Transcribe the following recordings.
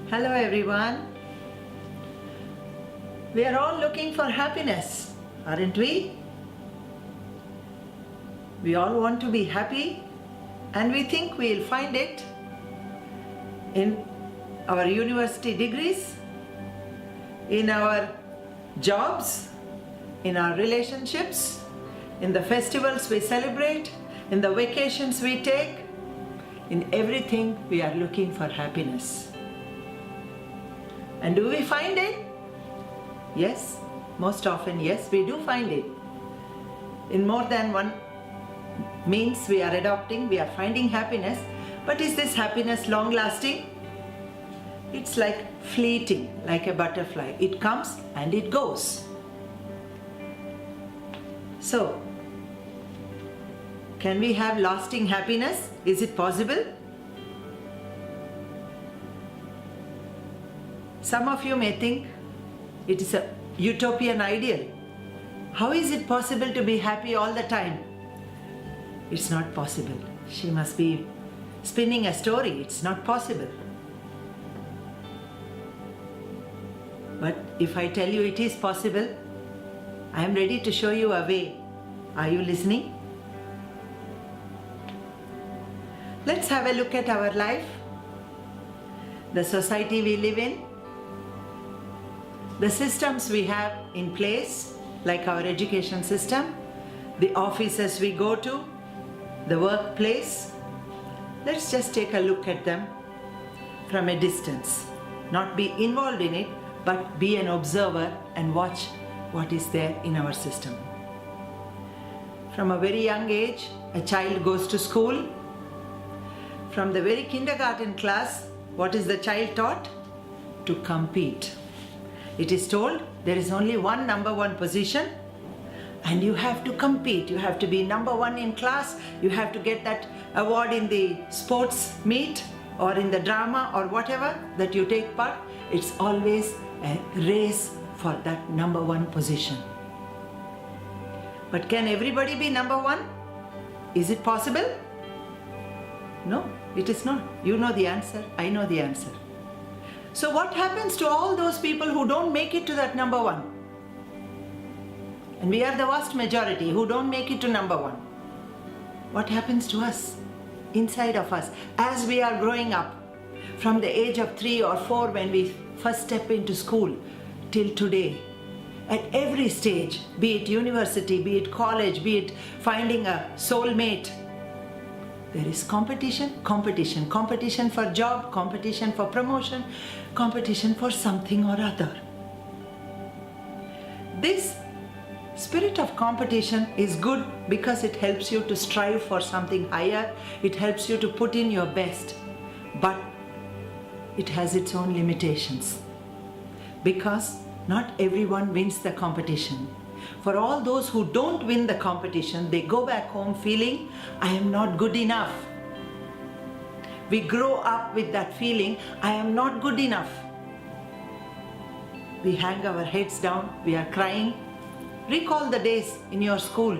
Hello everyone. We are all looking for happiness, aren't we? We all want to be happy and we think we'll find it in our university degrees, in our jobs, in our relationships, in the festivals we celebrate, in the vacations we take. In everything we are looking for happiness. And do we find it? Yes, most often yes, we do find it. In more than one means we are adopting, we are finding happiness. But is this happiness long lasting? It's like fleeting, like a butterfly. It comes and it goes. So, can we have lasting happiness? Is it possible? Some of you may think it is a utopian ideal. How is it possible to be happy all the time? It's not possible. She must be spinning a story. It's not possible. But if I tell you it is possible, I am ready to show you a way. Are you listening? Let's have a look at our life, the society we live in, the systems we have in place, like our education system, the offices we go to, the workplace. Let's just take a look at them from a distance. Not be involved in it, but be an observer and watch what is there in our system. From a very young age, a child goes to school. From the very kindergarten class, what is the child taught? To compete. It is told there is only one number one position and you have to compete. You have to be number one in class. You have to get that award in the sports meet or in the drama or whatever that you take part. It's always a race for that number one position. But can everybody be number one? Is it possible? No, it is not. You know the answer. I know the answer. So what happens to all those people who don't make it to that number one? And we are the vast majority who don't make it to number one. What happens to us, inside of us, as we are growing up, from the age of 3 or 4 when we first step into school, till today? At every stage, be it university, be it college, be it finding a soulmate, there is competition, competition, competition for job, competition for promotion, competition for something or other. This spirit of competition is good because it helps you to strive for something higher. It helps you to put in your best. But it has its own limitations. Because not everyone wins the competition. For all those who don't win the competition, they go back home feeling, I am not good enough. We grow up with that feeling, I am not good enough. We hang our heads down, we are crying. Recall the days in your school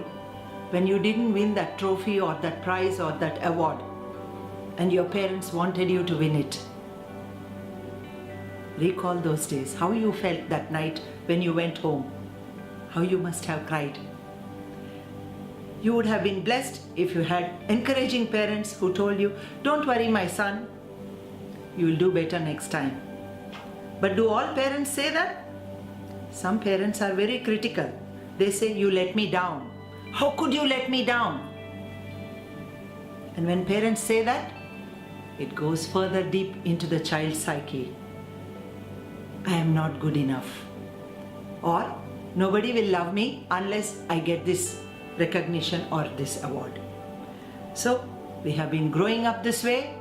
when you didn't win that trophy or that prize or that award and your parents wanted you to win it. Recall those days, how you felt that night when you went home. How you must have cried. You would have been blessed if you had encouraging parents who told you, don't worry my son, you will do better next time. But do all parents say that? Some parents are very critical. They say, you let me down. How could you let me down? And when parents say that, it goes further deep into the child's psyche. I am not good enough. Or, nobody will love me unless I get this recognition or this award. So, we have been growing up this way,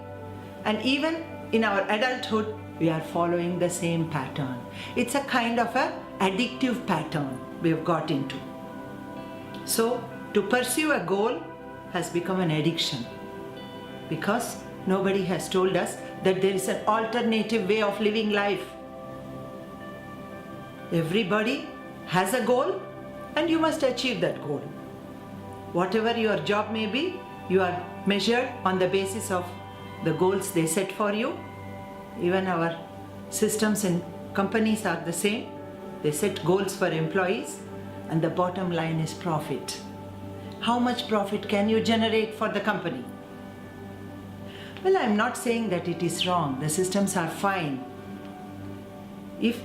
and even in our adulthood, we are following the same pattern. It's a kind of an addictive pattern we have got into. So, to pursue a goal has become an addiction because nobody has told us that there is an alternative way of living life. Everybody has a goal and you must achieve that goal. Whatever your job may be, you are measured on the basis of the goals they set for you. Even our Systems in companies are the same. They set goals for employees and the bottom line is profit. How much profit can you generate for the company? Well, I'm not saying that it is wrong. The systems are fine if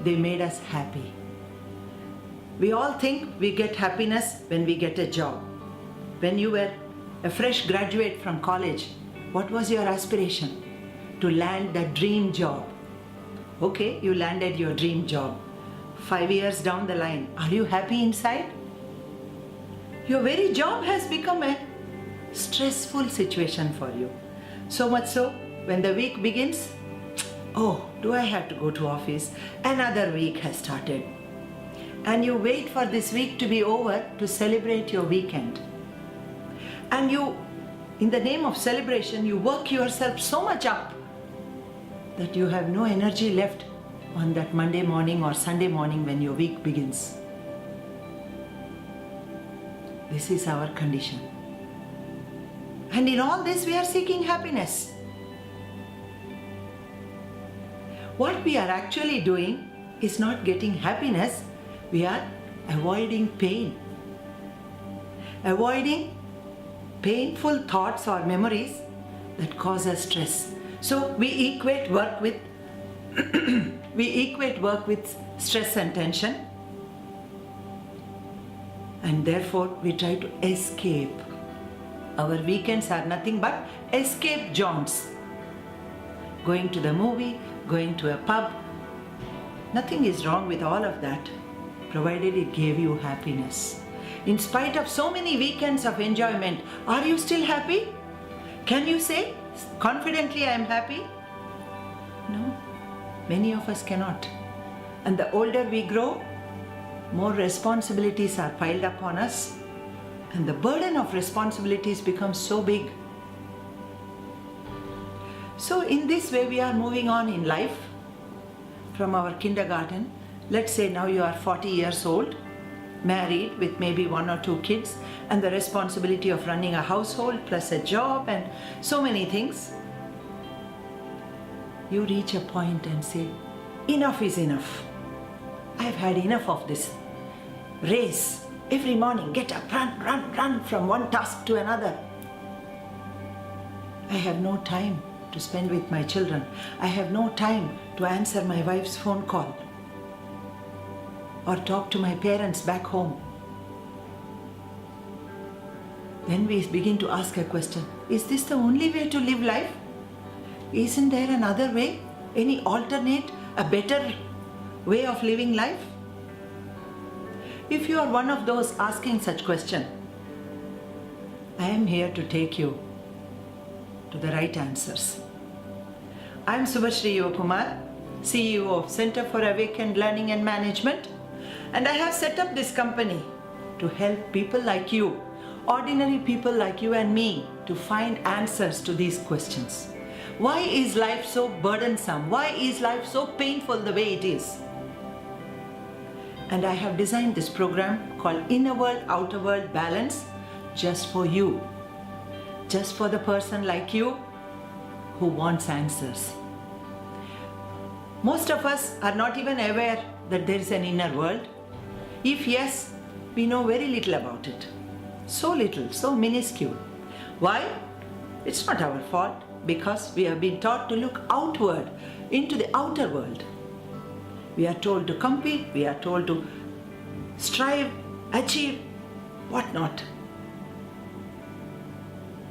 they made us happy. We all think we get happiness when we get a job. When you were a fresh graduate from college, what was your aspiration? To land that dream job. Okay, you landed your dream job. 5 years down the line, are you happy inside? Your very job has become a stressful situation for you. So much so, when the week begins, oh, do I have to go to office? Another week has started. And you wait for this week to be over to celebrate your weekend. And you, in the name of celebration, you work yourself so much up that you have no energy left on that Monday morning or Sunday morning when your week begins. This is our condition. And in all this, we are seeking happiness. What we are actually doing is not getting happiness, we are avoiding pain. Avoiding painful thoughts or memories that cause us stress. So we equate work with stress and tension, and therefore we try to escape. Our weekends are nothing but escape jaunts. Going to the movie, going to a pub. Nothing is wrong with all of that, provided it gave you happiness. In spite of so many weekends of enjoyment, are you still happy? Can you say confidently, I am happy? No, many of us cannot. And the older we grow, more responsibilities are piled upon us, and the burden of responsibilities becomes so big. So in this way we are moving on in life from our kindergarten. Let's say now you are 40 years old, married with maybe 1 or 2 kids, and the responsibility of running a household plus a job and so many things. You reach a point and say, enough is enough. I've had enough of this race. Every morning, get up, run from one task to another. I have no time to spend with my children. I have no time to answer my wife's phone call or talk to my parents back home. Then we begin to ask a question, is this the only way to live life? Isn't there another way? Any alternate, a better way of living life? If you are one of those asking such question, I am here to take you to the right answers. I am Subhashri Yokumar, CEO of Center for Awakened Learning and Management, and I have set up this company to help people like you, ordinary people like you and me, to find answers to these questions. Why is life so burdensome? Why is life so painful the way it is? And I have designed this program called Inner World, Outer World Balance just for you. Just for the person like you who wants answers. Most of us are not even aware that there is an inner world. If yes, we know very little about it. So little, so minuscule. Why? It's not our fault, because we have been taught to look outward into the outer world. We are told to compete, we are told to strive, achieve, what not.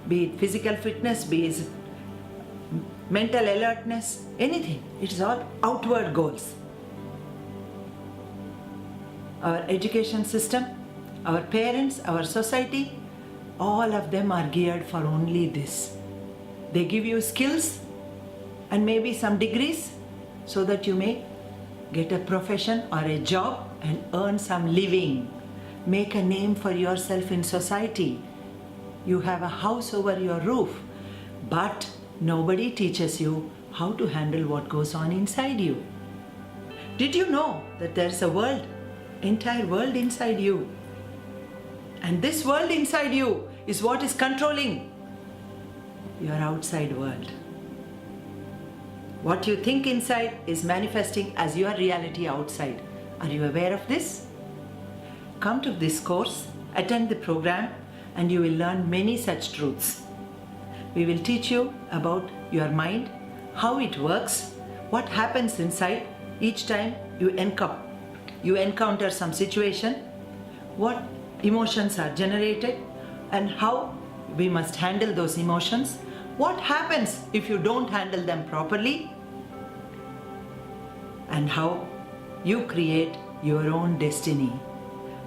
Be it physical fitness, be it mental alertness, anything. It's all outward goals. Our education system, our parents, our society, all of them are geared for only this. They give you skills and maybe some degrees so that you may get a profession or a job and earn some living. Make a name for yourself in society. You have a house over your roof, but nobody teaches you how to handle what goes on inside you. Did you know that there's a world, entire world inside you? And this world inside you is what is controlling your outside world. What you think inside is manifesting as your reality outside. Are you aware of this? Come to this course, attend the program, and you will learn many such truths. We will teach you about your mind, how it works, what happens inside each time you encounter some situation, what emotions are generated, and how we must handle those emotions, what happens if you don't handle them properly, and how you create your own destiny,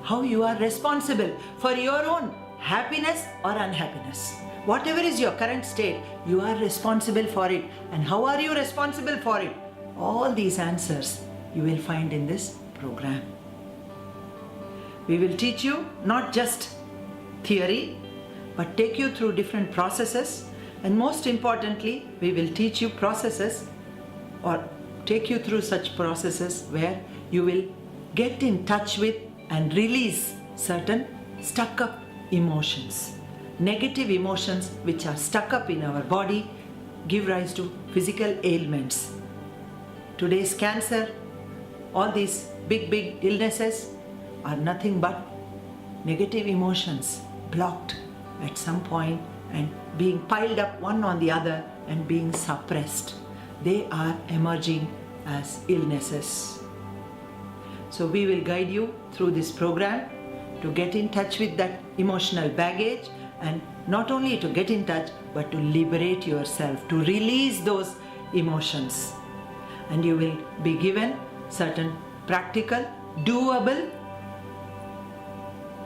how you are responsible for your own happiness or unhappiness. Whatever is your current state, you are responsible for it. And how are you responsible for it? All these answers you will find in this program. We will teach you not just theory, but take you through different processes, and most importantly, we will teach you processes or take you through such processes where you will get in touch with and release certain stuck up emotions. Negative emotions which are stuck up in our body give rise to physical ailments. Today's cancer, all these big illnesses are nothing but negative emotions blocked at some point and being piled up one on the other and being suppressed. They are emerging as illnesses. So we will guide you through this program to get in touch with that emotional baggage, and not only to get in touch, but to liberate yourself, to release those emotions. And you will be given certain practical, doable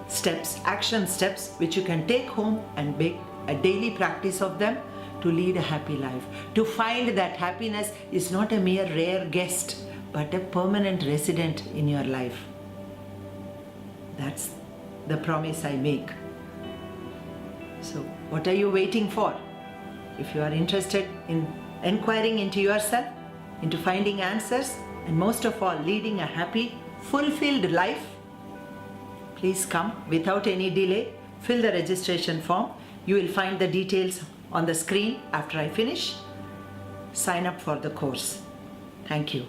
steps, action steps, which you can take home and make a daily practice of them to lead a happy life. To find that happiness is not a mere rare guest, but a permanent resident in your life. That's the promise I make. So, what are you waiting for? If you are interested in inquiring into yourself, into finding answers, and most of all, leading a happy, fulfilled life, please come without any delay. Fill the registration form. You will find the details on the screen after I finish. Sign up for the course. Thank you.